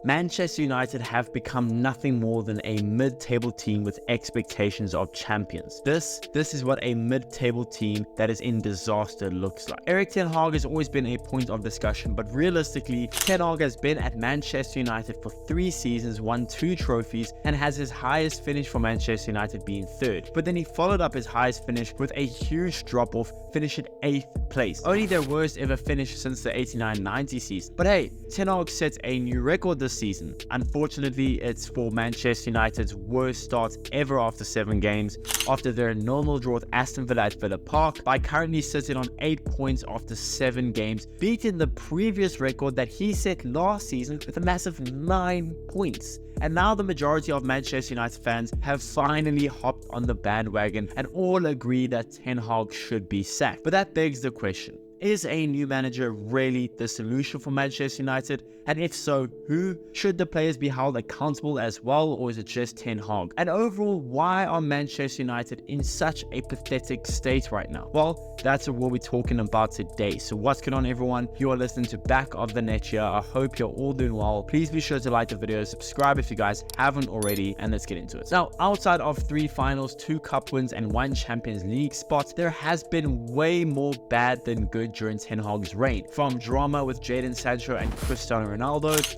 Manchester United have become nothing more than a mid-table team with expectations of champions. This is what a mid-table team that is in disaster looks like. Erik Ten Hag has always been a point of discussion, but realistically, Ten Hag has been at Manchester United for 3 seasons, won 2 trophies, and has his highest finish for Manchester United being 3rd. But then he followed up his highest finish with a huge drop-off, finishing 8th place. Only their worst ever finish since the 89-90 season. But hey, Ten Hag sets a new record this season. Unfortunately, it's for Manchester United's worst start ever after 7 games, after their 0-0 draw with Aston Villa at Villa Park, by currently sitting on 8 points after 7 games, beating the previous record that he set last season with a massive 9 points. And now the majority of Manchester United fans have finally hopped on the bandwagon and all agree that Ten Hag should be sacked. But that begs the question, is a new manager really the solution for Manchester United? And if so, who? Should the players be held accountable as well, or is it just Ten Hag? And overall, why are Manchester United in such a pathetic state right now? Well, that's what we'll be talking about today. So what's going on, everyone? You are listening to Back of the Net here. I hope you're all doing well. Please be sure to like the video, subscribe if you guys haven't already, and let's get into it. Now, outside of 3 finals, 2 cup wins, and 1 Champions League spot, there has been way more bad than good during Ten Hag's reign. From drama with Jadon Sancho and Cristiano Ronaldo,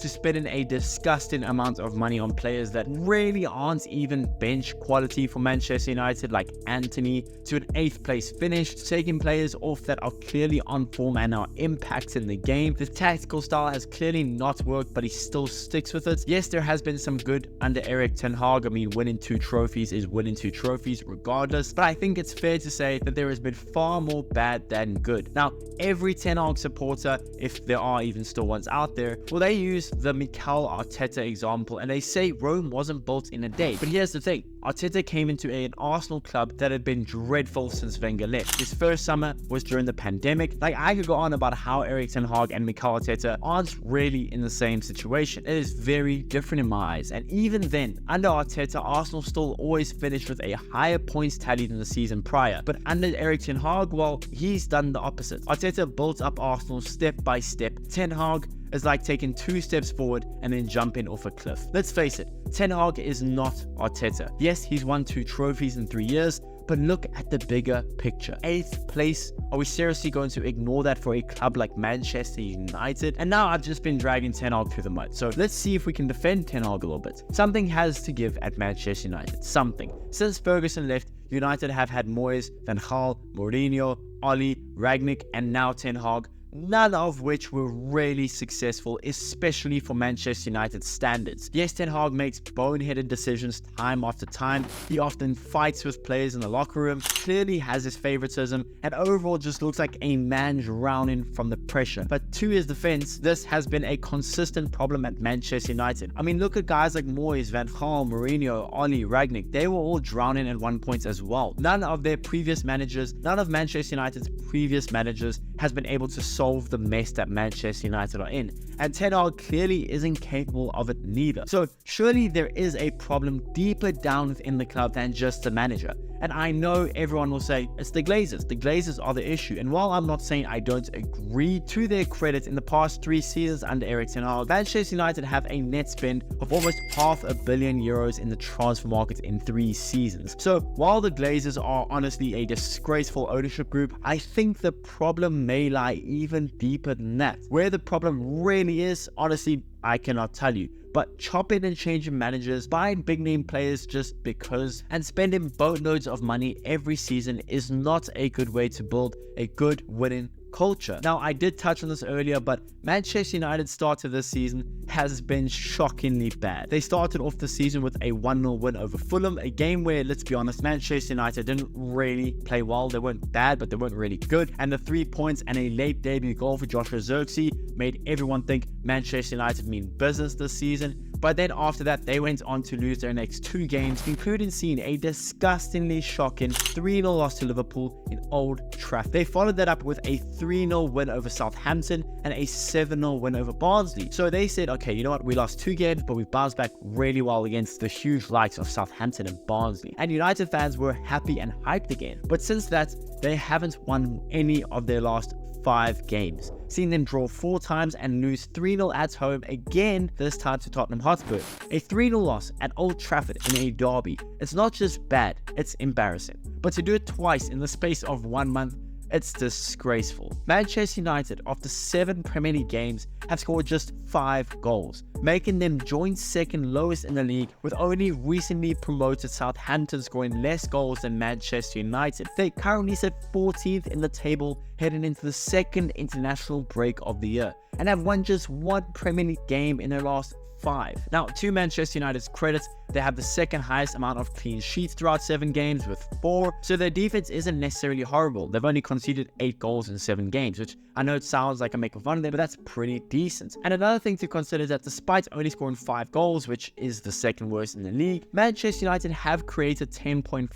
to spending a disgusting amount of money on players that really aren't even bench quality for Manchester United, like Anthony, to an 8th place finish, to taking players off that are clearly on form and are impacting the game. The tactical style has clearly not worked, but he still sticks with it. Yes, there has been some good under Erik Ten Hag. I mean, winning 2 trophies is winning 2 trophies regardless, but I think it's fair to say that there has been far more bad than good. Now, every Ten Hag supporter, if there are even still ones out there, well, they use the Mikel Arteta example and they say Rome wasn't built in a day. But here's the thing, Arteta came into an Arsenal club that had been dreadful since Wenger left. His first summer was during the pandemic. Like, I could go on about how Erik Ten Hag and Mikel Arteta aren't really in the same situation. It is very different in my eyes. And even then, under Arteta, Arsenal still always finished with a higher points tally than the season prior. But under Erik Ten Hag, well, he's done the opposite. Arteta built up Arsenal step by step. Ten Hag is like taking 2 steps forward and then jumping off a cliff. Let's face it, Ten Hag is not Arteta. Yes, he's won 2 trophies in 3 years, but look at the bigger picture. 8th place, are we seriously going to ignore that for a club like Manchester United? And now I've just been dragging Ten Hag through the mud, so let's see if we can defend Ten Hag a little bit. Something has to give at Manchester United, something. Since Ferguson left, United have had Moyes, Van Gaal, Mourinho, Oli, Rangnick, and now Ten Hag, none of which were really successful, especially for Manchester United standards. Yes, Ten Hag makes boneheaded decisions time after time. He often fights with players in the locker room, clearly has his favoritism, and overall just looks like a man drowning from the pressure. But to his defense, this has been a consistent problem at Manchester United. I mean, look at guys like Moyes, Van Gaal, Mourinho, Oli, Rangnick. They were all drowning at one point as well. None of Manchester United's previous managers has been able to solve the mess that Manchester United are in, and Ten Hag clearly isn't capable of it neither. So surely there is a problem deeper down within the club than just the manager. And I know everyone will say it's the Glazers. The Glazers are the issue. And while I'm not saying I don't agree, to their credit, in the past 3 seasons under Erik Ten Hag, Manchester United have a net spend of almost €500 million in the transfer market in 3 seasons. So while the Glazers are honestly a disgraceful ownership group, I think the problem may lie even deeper than that. Where the problem really is, honestly, I cannot tell you. But chopping and changing managers, buying big name players just because, and spending boatloads of money every season is not a good way to build a good winning culture. Now, I did touch on this earlier, but Manchester United's start to this season has been shockingly bad. They started off the season with a 1-0 win over Fulham, a game where, let's be honest, Manchester United didn't really play well. They weren't bad, but they weren't really good. And the 3 points and a late debut goal for Joshua Zirkzee made everyone think Manchester United mean business this season. But then after that, they went on to lose their next 2 games, including seeing a disgustingly shocking 3-0 loss to Liverpool in Old Trafford. They followed that up with a 3-0 win over Southampton and a 7-0 win over Barnsley. So they said, okay, you know what, we lost 2 games, but we've bounced back really well against the huge likes of Southampton and Barnsley. And United fans were happy and hyped again. But since that, they haven't won any of their last 5 games. seeing them draw 4 times and lose 3-0 at home again, this time to Tottenham Hotspur. A 3-0 loss at Old Trafford in a derby. It's not just bad, it's embarrassing. But to do it twice in the space of 1 month, it's disgraceful. Manchester United, after 7 Premier League games, have scored just 5 goals, making them joint second lowest in the league, with only recently promoted Southampton scoring less goals than Manchester United. They currently sit 14th in the table heading into the second international break of the year, and have won just 1 Premier League game in their last 5. Now, to Manchester United's credit, they have the second highest amount of clean sheets throughout 7 games with 4, so their defense isn't necessarily horrible. They've only conceded 8 goals in 7 games, which I know it sounds like I'm making fun of them, but that's pretty decent. And another thing to consider is that despite only scoring 5 goals, which is the second worst in the league, Manchester United have created 10.55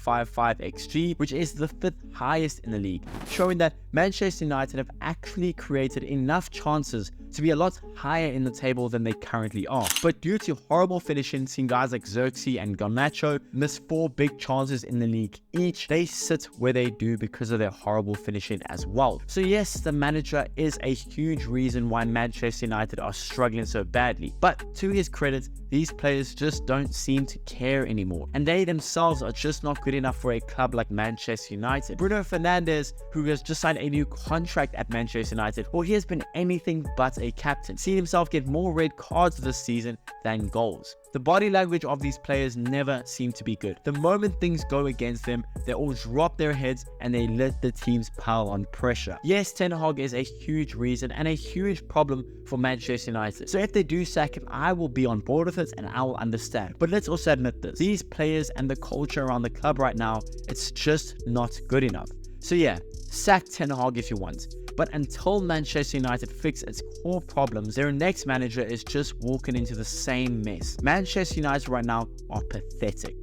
XG, which is the 5th highest in the league, showing that Manchester United have actually created enough chances to be a lot higher in the table than they currently are. But due to horrible finishing, seeing guys like Xerxes and Garnacho miss 4 big chances in the league each, they sit where they do because of their horrible finishing as well. So yes, the manager is a huge reason why Manchester United are struggling so badly. But to his credit, these players just don't seem to care anymore, and they themselves are just not good enough for a club like Manchester United. Bruno Fernandes, who has just signed a new contract at Manchester United, well, he has been anything but a captain, seeing himself get more red cards this season than goals. The body language of these players never seem to be good. The moment things go against them, they all drop their heads and they let the teams pile on pressure. Yes, Ten Hag is a huge reason and a huge problem for Manchester United. So if they do sack him, I will be on board with it and I will understand. But let's also admit this. These players and the culture around the club right now, it's just not good enough. So yeah, sack Ten Hag if you want. But until Manchester United fix its core problems, their next manager is just walking into the same mess. Manchester United right now are pathetic.